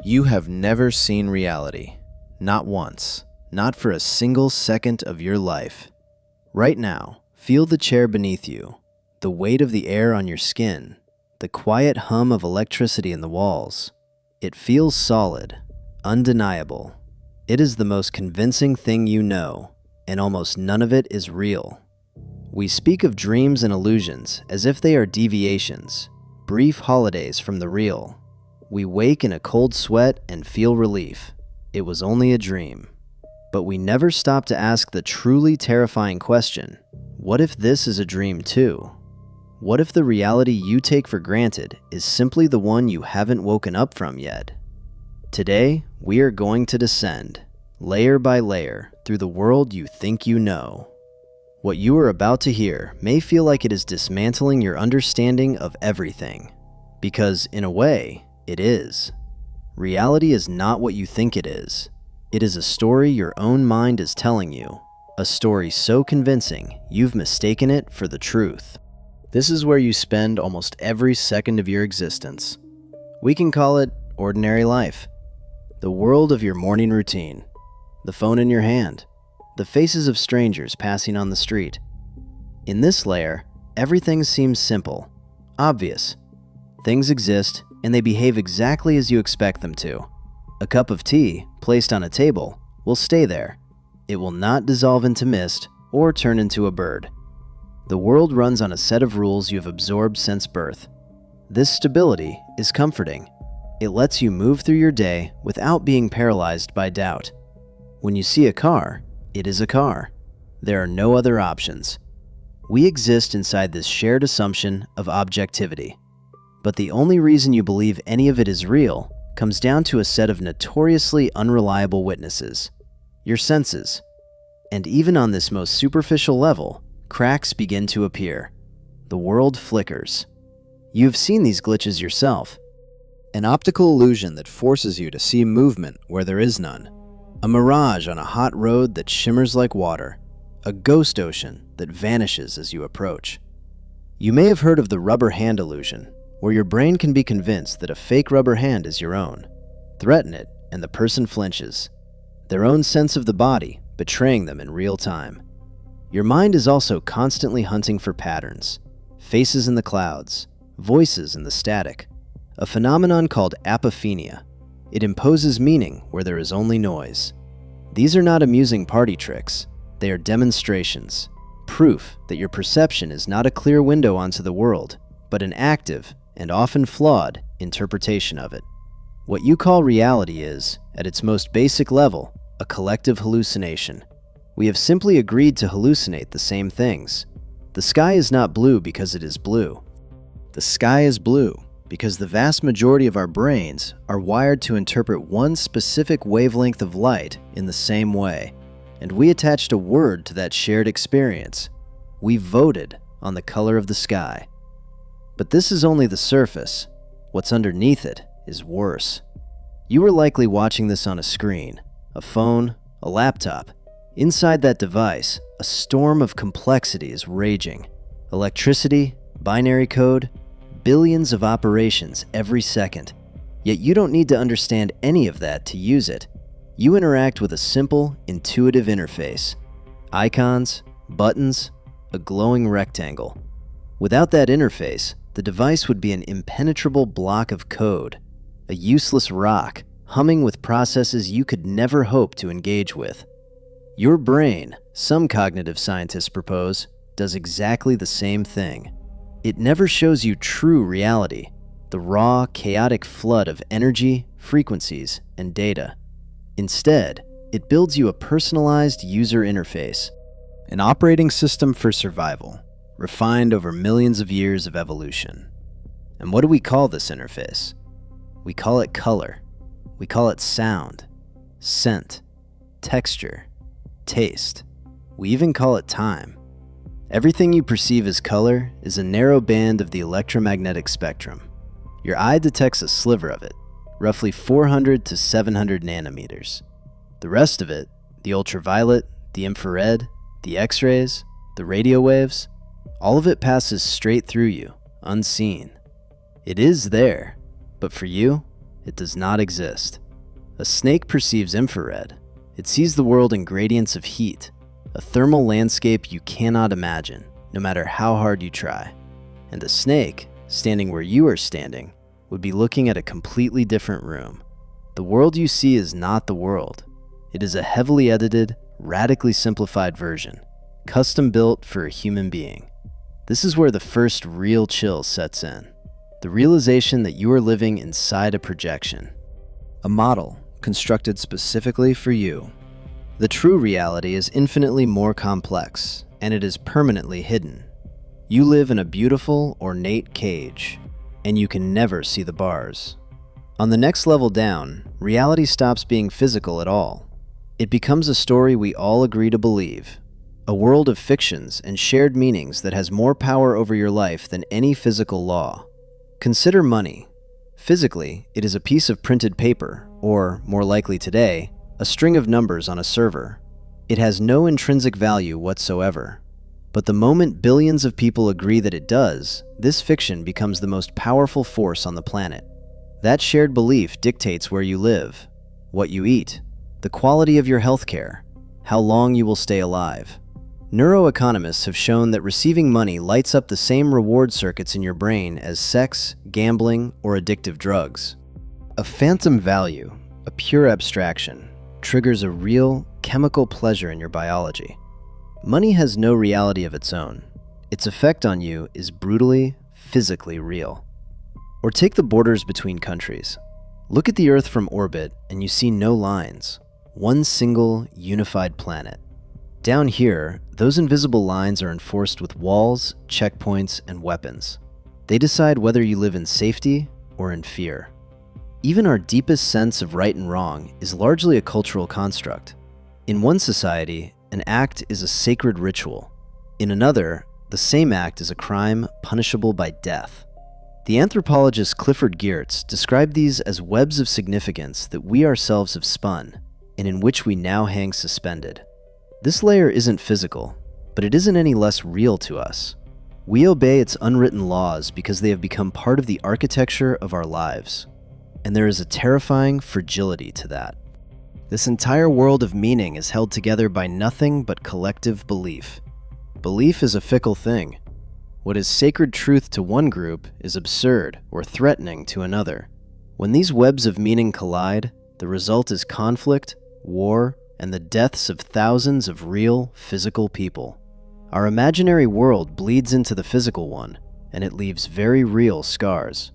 You have never seen reality. Not once. Not for a single second of your life. Right now, feel the chair beneath you, the weight of the air on your skin, the quiet hum of electricity in the walls. It feels solid, undeniable. It is the most convincing thing you know, and almost none of it is real. We speak of dreams and illusions as if they are deviations, brief holidays from the real. We wake in a cold sweat and feel relief. It was only a dream. But we never stop to ask the truly terrifying question, what if this is a dream too? What if the reality you take for granted is simply the one you haven't woken up from yet? Today, we are going to descend, layer by layer, through the world you think you know. What you are about to hear may feel like it is dismantling your understanding of everything, because in a way, it is. Reality is not what you think it is. It is a story your own mind is telling you, a story so convincing you've mistaken it for the truth. This is where you spend almost every second of your existence. We can call it ordinary life. The world of your morning routine, the phone in your hand, the faces of strangers passing on the street. In this layer, everything seems simple, obvious. Things exist and they behave exactly as you expect them to. A cup of tea, placed on a table, will stay there. It will not dissolve into mist or turn into a bird. The world runs on a set of rules you have absorbed since birth. This stability is comforting. It lets you move through your day without being paralyzed by doubt. When you see a car, it is a car. There are no other options. We exist inside this shared assumption of objectivity. But the only reason you believe any of it is real comes down to a set of notoriously unreliable witnesses, your senses. And even on this most superficial level, cracks begin to appear. The world flickers. You've seen these glitches yourself. An optical illusion that forces you to see movement where there is none. A mirage on a hot road that shimmers like water. A ghost ocean that vanishes as you approach. You may have heard of the rubber hand illusion, where your brain can be convinced that a fake rubber hand is your own. Threaten it, and the person flinches. Their own sense of the body betraying them in real time. Your mind is also constantly hunting for patterns, faces in the clouds, voices in the static, a phenomenon called apophenia. It imposes meaning where there is only noise. These are not amusing party tricks. They are demonstrations, proof that your perception is not a clear window onto the world, but an active and often flawed interpretation of it. What you call reality is, at its most basic level, a collective hallucination. We have simply agreed to hallucinate the same things. The sky is not blue because it is blue. The sky is blue because the vast majority of our brains are wired to interpret one specific wavelength of light in the same way, and we attached a word to that shared experience. We voted on the color of the sky. But this is only the surface. What's underneath it is worse. You are likely watching this on a screen, a phone, a laptop. Inside that device, a storm of complexity is raging. Electricity, binary code, billions of operations every second. Yet you don't need to understand any of that to use it. You interact with a simple, intuitive interface. Icons, buttons, a glowing rectangle. Without that interface, the device would be an impenetrable block of code, a useless rock, humming with processes you could never hope to engage with. Your brain, some cognitive scientists propose, does exactly the same thing. It never shows you true reality, the raw, chaotic flood of energy, frequencies, and data. Instead, it builds you a personalized user interface, an operating system for survival, refined over millions of years of evolution. And what do we call this interface? We call it color. We call it sound, scent, texture, taste. We even call it time. Everything you perceive as color is a narrow band of the electromagnetic spectrum. Your eye detects a sliver of it, roughly 400 to 700 nanometers. The rest of it, the ultraviolet, the infrared, the X-rays, the radio waves, all of it passes straight through you, unseen. It is there, but for you, It does not exist. A snake perceives infrared. It sees the world in gradients of heat, a thermal landscape you cannot imagine, no matter how hard you try. And a snake, standing where you are standing, would be looking at a completely different room. The world you see is not the world. It is a heavily edited, radically simplified version, custom built for a human being. This is where the first real chill sets in. The realization that you are living inside a projection. A model constructed specifically for you. The true reality is infinitely more complex, and it is permanently hidden. You live in a beautiful, ornate cage, and you can never see the bars. On the next level down, reality stops being physical at all. It becomes a story we all agree to believe, a world of fictions and shared meanings that has more power over your life than any physical law. Consider money. Physically, it is a piece of printed paper, or, more likely today, a string of numbers on a server. It has no intrinsic value whatsoever. But the moment billions of people agree that it does, this fiction becomes the most powerful force on the planet. That shared belief dictates where you live, what you eat, the quality of your healthcare, how long you will stay alive. Neuroeconomists have shown that receiving money lights up the same reward circuits in your brain as sex, gambling, or addictive drugs. A phantom value, a pure abstraction, triggers a real, chemical pleasure in your biology. Money has no reality of its own. Its effect on you is brutally, physically real. Or take the borders between countries. Look at the Earth from orbit and you see no lines. One single, unified planet. Down here, those invisible lines are enforced with walls, checkpoints, and weapons. They decide whether you live in safety or in fear. Even our deepest sense of right and wrong is largely a cultural construct. In one society, an act is a sacred ritual. In another, the same act is a crime punishable by death. The anthropologist Clifford Geertz described these as webs of significance that we ourselves have spun, and in which we now hang suspended. This layer isn't physical, but it isn't any less real to us. We obey its unwritten laws because they have become part of the architecture of our lives. And there is a terrifying fragility to that. This entire world of meaning is held together by nothing but collective belief. Belief is a fickle thing. What is sacred truth to one group is absurd or threatening to another. When these webs of meaning collide, the result is conflict, war, and the deaths of thousands of real, physical people. Our imaginary world bleeds into the physical one, and it leaves very real scars.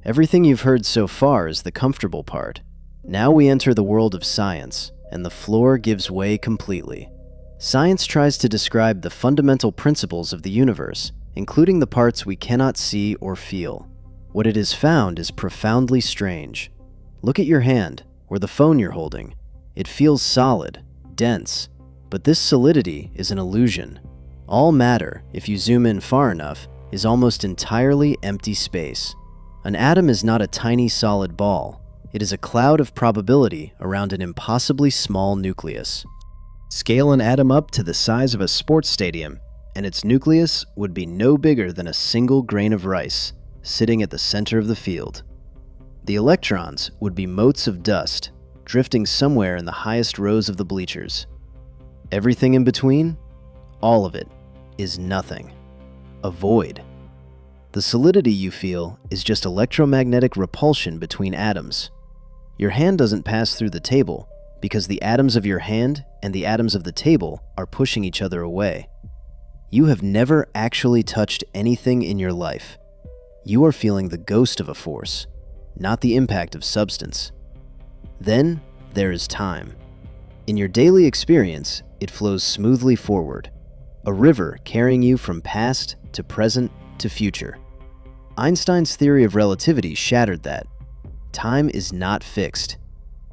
Everything you've heard so far is the comfortable part. Now we enter the world of science, and the floor gives way completely. Science tries to describe the fundamental principles of the universe, including the parts we cannot see or feel. What it has found is profoundly strange. Look at your hand, or the phone you're holding. It feels solid, dense, but this solidity is an illusion. All matter, if you zoom in far enough, is almost entirely empty space. An atom is not a tiny solid ball. It is a cloud of probability around an impossibly small nucleus. Scale an atom up to the size of a sports stadium, and its nucleus would be no bigger than a single grain of rice, sitting at the center of the field. The electrons would be motes of dust, drifting somewhere in the highest rows of the bleachers. Everything in between, all of it, is nothing. A void. The solidity you feel is just electromagnetic repulsion between atoms. Your hand doesn't pass through the table because the atoms of your hand and the atoms of the table are pushing each other away. You have never actually touched anything in your life. You are feeling the ghost of a force, not the impact of substance. Then there is time. In your daily experience, it flows smoothly forward, a river carrying you from past to present to future. Einstein's theory of relativity shattered that. Time is not fixed.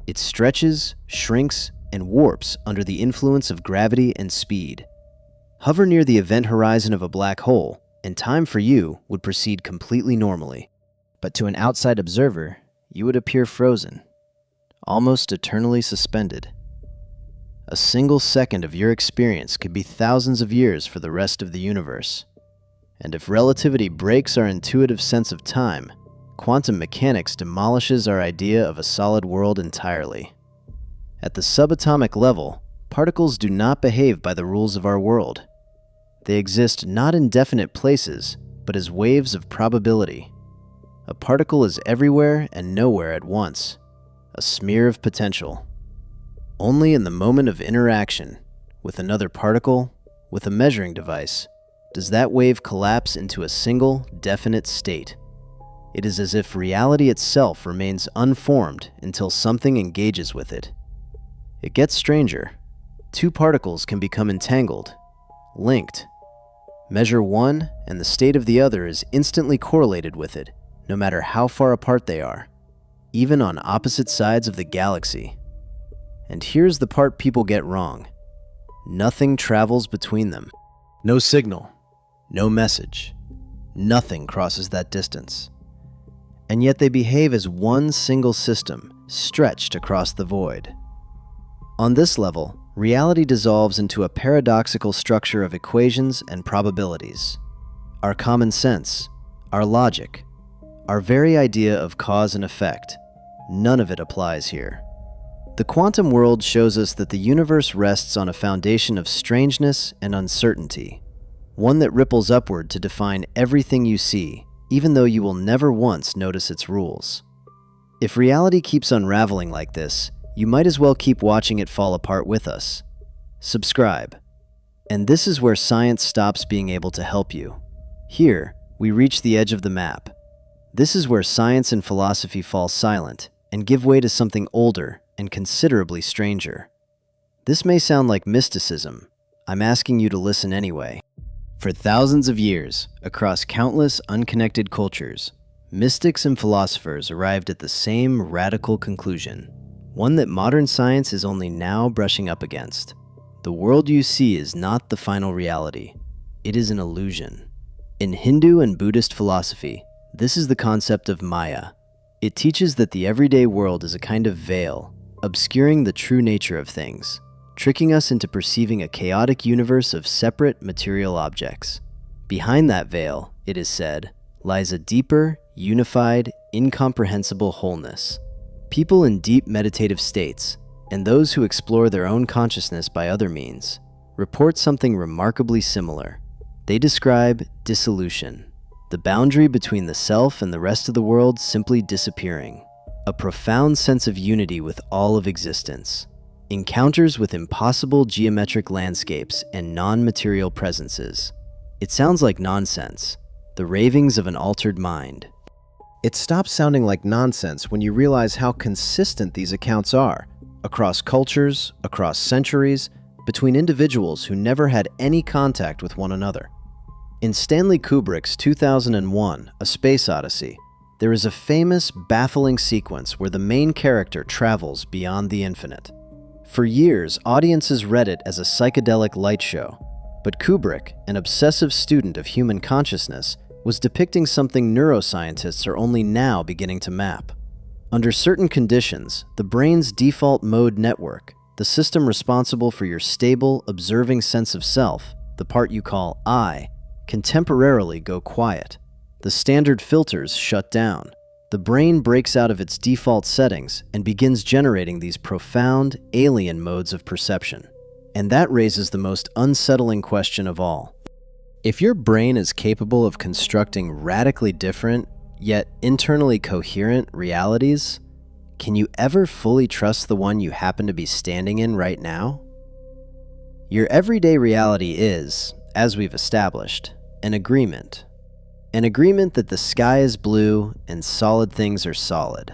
It stretches, shrinks, and warps under the influence of gravity and speed. Hover near the event horizon of a black hole, and time for you would proceed completely normally. But to an outside observer, you would appear frozen, almost eternally suspended. A single second of your experience could be thousands of years for the rest of the universe. And if relativity breaks our intuitive sense of time, quantum mechanics demolishes our idea of a solid world entirely. At the subatomic level, particles do not behave by the rules of our world. They exist not in definite places, but as waves of probability. A particle is everywhere and nowhere at once, a smear of potential. Only in the moment of interaction with another particle, with a measuring device, does that wave collapse into a single, definite state. It is as if reality itself remains unformed until something engages with it. It gets stranger. Two particles can become entangled, linked. Measure one, and the state of the other is instantly correlated with it, no matter how far apart they are, even on opposite sides of the galaxy. And here's the part people get wrong. Nothing travels between them. No signal, no message. Nothing crosses that distance. And yet they behave as one single system, stretched across the void. On this level, reality dissolves into a paradoxical structure of equations and probabilities. Our common sense, our logic, our very idea of cause and effect, none of it applies here. The quantum world shows us that the universe rests on a foundation of strangeness and uncertainty, one that ripples upward to define everything you see, even though you will never once notice its rules. If reality keeps unraveling like this, you might as well keep watching it fall apart with us. Subscribe. And this is where science stops being able to help you. Here, we reach the edge of the map. This is where science and philosophy fall silent and give way to something older and considerably stranger. This may sound like mysticism. I'm asking you to listen anyway. For thousands of years, across countless unconnected cultures, mystics and philosophers arrived at the same radical conclusion, one that modern science is only now brushing up against. The world you see is not the final reality. It is an illusion. In Hindu and Buddhist philosophy, this is the concept of Maya. It teaches that the everyday world is a kind of veil, obscuring the true nature of things, tricking us into perceiving a chaotic universe of separate material objects. Behind that veil, it is said, lies a deeper, unified, incomprehensible wholeness. People in deep meditative states, and those who explore their own consciousness by other means, report something remarkably similar. They describe dissolution, the boundary between the self and the rest of the world simply disappearing, a profound sense of unity with all of existence, encounters with impossible geometric landscapes and non-material presences. It sounds like nonsense, the ravings of an altered mind. It stops sounding like nonsense when you realize how consistent these accounts are, across cultures, across centuries, between individuals who never had any contact with one another. In Stanley Kubrick's 2001, A Space Odyssey, there is a famous, baffling sequence where the main character travels beyond the infinite. For years, audiences read it as a psychedelic light show, but Kubrick, an obsessive student of human consciousness, was depicting something neuroscientists are only now beginning to map. Under certain conditions, the brain's default mode network, the system responsible for your stable, observing sense of self, the part you call I, can temporarily go quiet. The standard filters shut down. The brain breaks out of its default settings and begins generating these profound, alien modes of perception. And that raises the most unsettling question of all. If your brain is capable of constructing radically different, yet internally coherent realities, can you ever fully trust the one you happen to be standing in right now? Your everyday reality is, as we've established, an agreement. An agreement that the sky is blue and solid things are solid.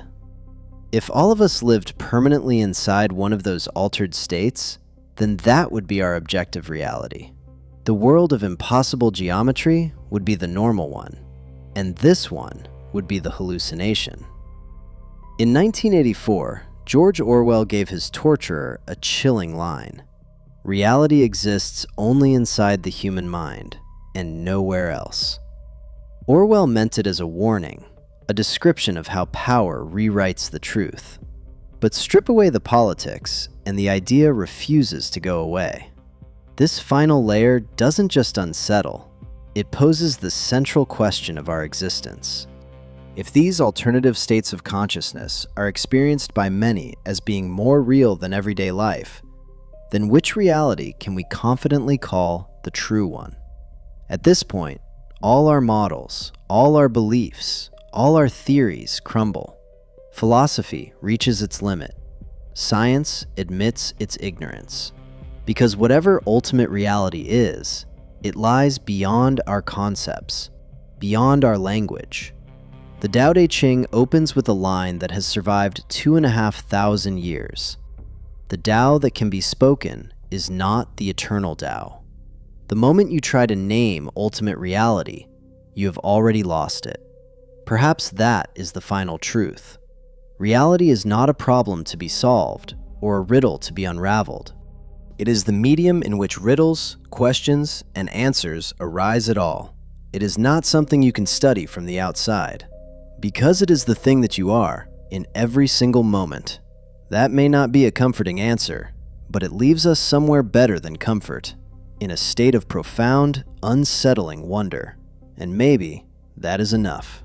If all of us lived permanently inside one of those altered states, then that would be our objective reality. The world of impossible geometry would be the normal one, and this one would be the hallucination. In 1984, George Orwell gave his torturer a chilling line. Reality exists only inside the human mind, and nowhere else. Orwell meant it as a warning, a description of how power rewrites the truth. But strip away the politics, and the idea refuses to go away. This final layer doesn't just unsettle, it poses the central question of our existence. If these alternative states of consciousness are experienced by many as being more real than everyday life, then which reality can we confidently call the true one? At this point, all our models, all our beliefs, all our theories crumble. Philosophy reaches its limit. Science admits its ignorance. Because whatever ultimate reality is, it lies beyond our concepts, beyond our language. The Tao Te Ching opens with a line that has survived 2,500 years. The Tao that can be spoken is not the eternal Tao. The moment you try to name ultimate reality, you have already lost it. Perhaps that is the final truth. Reality is not a problem to be solved or a riddle to be unraveled. It is the medium in which riddles, questions, and answers arise at all. It is not something you can study from the outside. Because it is the thing that you are in every single moment. That may not be a comforting answer, but it leaves us somewhere better than comfort, in a state of profound, unsettling wonder. And maybe that is enough.